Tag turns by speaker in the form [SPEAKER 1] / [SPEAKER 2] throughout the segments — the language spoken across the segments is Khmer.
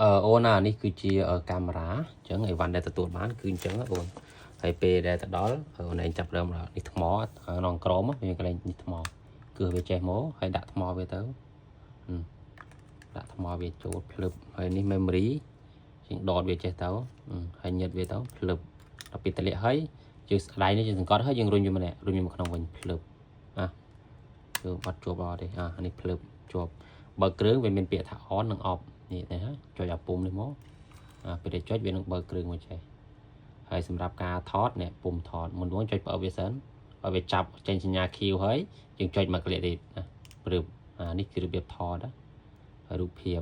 [SPEAKER 1] អូននេះគឺជាកាមេរ៉ាអញ្ចឹងអីវ៉ាន់ដែលទទួលបានគឺអញ្ចឹងអូនហើយពេលដែលទៅដល់អូនឯងចាប់ដើមនេះថ្មក្នុងក្រមមានកន្លែងនេះថ្មគឺវាចេះមកហើយដាក់ថ្មវាទៅដាក់ថ្មវាចូលភ្លឹបហើយនេះ memory ជាងដតវាចេះទៅហើយញឹកវាទៅភ្លឹបដល់ពេលតម្លាក់ហើយយើងស្ដាយនេះយើងសង្កត់ហើយយើងរុញវាម្នាក់រុញវាមកក្នុងវិញភ្លឹបគឺបាត់ជាប់អត់ទេនេះភ្លឹបជាប់បើគ្រឿងវាមានពាក្យថា on និង off នេះទេហ៎ចុចអាពុំនេះមកពេលដែលចុចវានឹងបើគ្រឿងមកចេះហើយសម្រាប់ការថតនេះពុំថតមុនចុចបើវាសិនឲ្យវាចាប់ចេញសញ្ញា Q ហើយយើងចុចមកក្លៀកទៀតព្រឹបនេះគឺរបៀបថតរូបភាព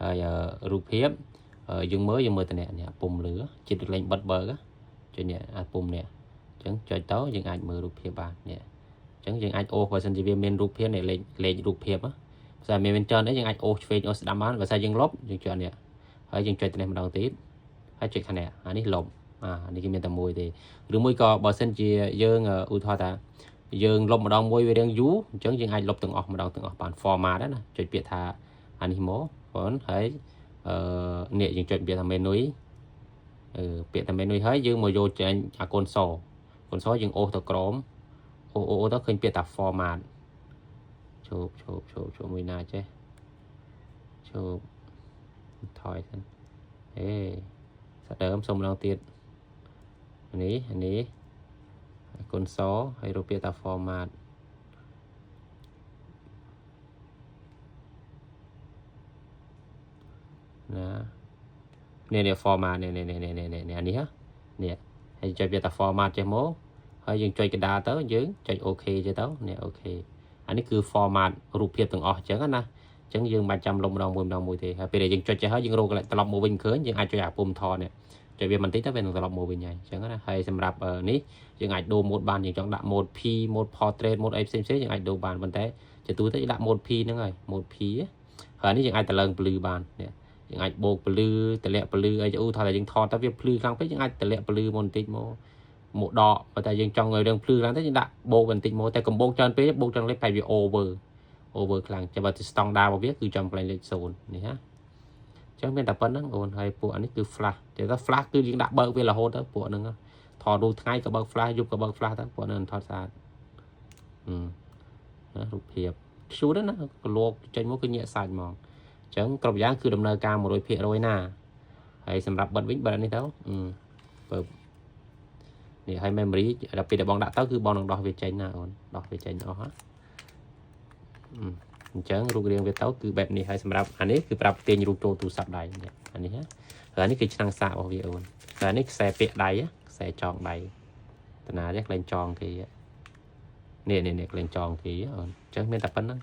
[SPEAKER 1] ហើយរូបភាពយើងមើលទៅនេះពុំលឺចិត្តលេងបិទបើចុចនេះពុំនេះអញ្ចឹងចុចទៅយើងអាចមើលរូបភាពបាននេះអញ្ចឹងយើងអាចអូសបើសិនជាវាមានរូបភាពនេះលេខរូបភាពបើសិនមានច្រើនអីយើងអាចអូសឆ្វេងអូសស្ដាំបានបើសិនយើងលុបយើងចុចនេះហើយយើងចុចទៅនេះម្ដងទៀតហើយចុចខាងនេះនេះលុបនេះគឺមានតែមួយទេឬមួយក៏បើសិនជាយើងឧទាហរណ៍ថាយើងលុបម្ដងមួយវារៀងយូរអញ្ចឹងយើងអាចលុបទាំងអស់ម្ដងទាំងអស់បាន format ណាចុចពាក្យថានេះមកបងហើយនេះយើងចុចពាក្យថា menu ពាក្យថា menu ហើយយើងមកយកចេញអាកូនសយើងអូសទៅក្រោមអូទៅឃើញពាក្យថា format ជប់មួយណាចេះជប់ថយសិនស្ដើមសុំម្ដងទៀតនេះកូនសហើយរូបពាក្យថា format ណានេះ format នេះហើយចុចពាក្យថា format ចេះមកហើយយើងចុចកណ្ដាលទៅយើងចុច OK ចេះទៅនេះ OK នេះគឺ format រូបភាពទាំងអស់អញ្ចឹងណាអញ្ចឹងយើងមិនចាំលុបម្ដងមួយទេហើយពេលដែលយើងចុចចេះហើយយើងរកត្រឡប់មកវិញឃើញយើងអាចចុចអាពុំថតនេះចុចវាបន្តិចទៅវានឹងត្រឡប់មកវិញហើយអញ្ចឹងណាហើយសម្រាប់នេះយើងអាចដូរ mode បានយើងចង់ដាក់ mode P mode portrait mode អីផ្សេងយើងអាចដូរបានប៉ុន្តែជាទូទៅដាក់ mode P ហ្នឹងហើយ mode P ហើយនេះយើងអាចតម្លើងពលឺបាននេះយើងអាចបូកពលឺតម្លាក់ពលឺអីឧទាហរណ៍ថាយើងថតទៅវាភ្លឺខ្លាំងពេកយើងអាចតម្លាក់ពលឺមកបន្តិចមកដកបើតែយើងចង់ឲ្យរឿងភ្លឺខ្លាំងទៅយើងដាក់បូកបន្តិចមកតែកំបោកច្រើនពេកបូកច្រើនលេខតែវា over ខ្លាំងចាំបើ standard របស់វាគឺចំកន្លែងលេខ0នេះណាអញ្ចឹងមានតែប៉ុណ្្នឹងអូនហើយពួកនេះគឺ flash តែថា flash គឺយើងដាក់បើកវារហូតទៅពួកហ្នឹងថតរូបថ្ងៃក៏បើក flash យប់ក៏បើក flash ទៅពួកហ្នឹងថតស្អាតរូបភាពឈូតណាកលួកចេញមកគឺញាក់សាច់ហ្មងអញ្ចឹងគ្រប់យ៉ាងគឺដំណើរការ 100% ណាហើយសម្រាប់បិទវិញបិទនេះទៅបើនេះហើយ memory ដល់ពេលដែលបងដាក់ទៅគឺបងនឹងដោះវាចេញណាអូនដោះវាចេញអស់អញ្ចឹងរូបរាងវាទៅគឺបែបនេះហើយសម្រាប់អានេះគឺប្រាប់ទាញរូបចូលទូរស័ព្ទដៃអានេះហើយនេះគឺឆ្នាំងសាករបស់វាអូនហើយនេះខ្សែពាក់ដៃខ្សែចងដៃតាណាចេះក្លែងចងគេនេះក្លែងចងគេអូនអញ្ចឹងមានតែប៉ុណ្្នឹង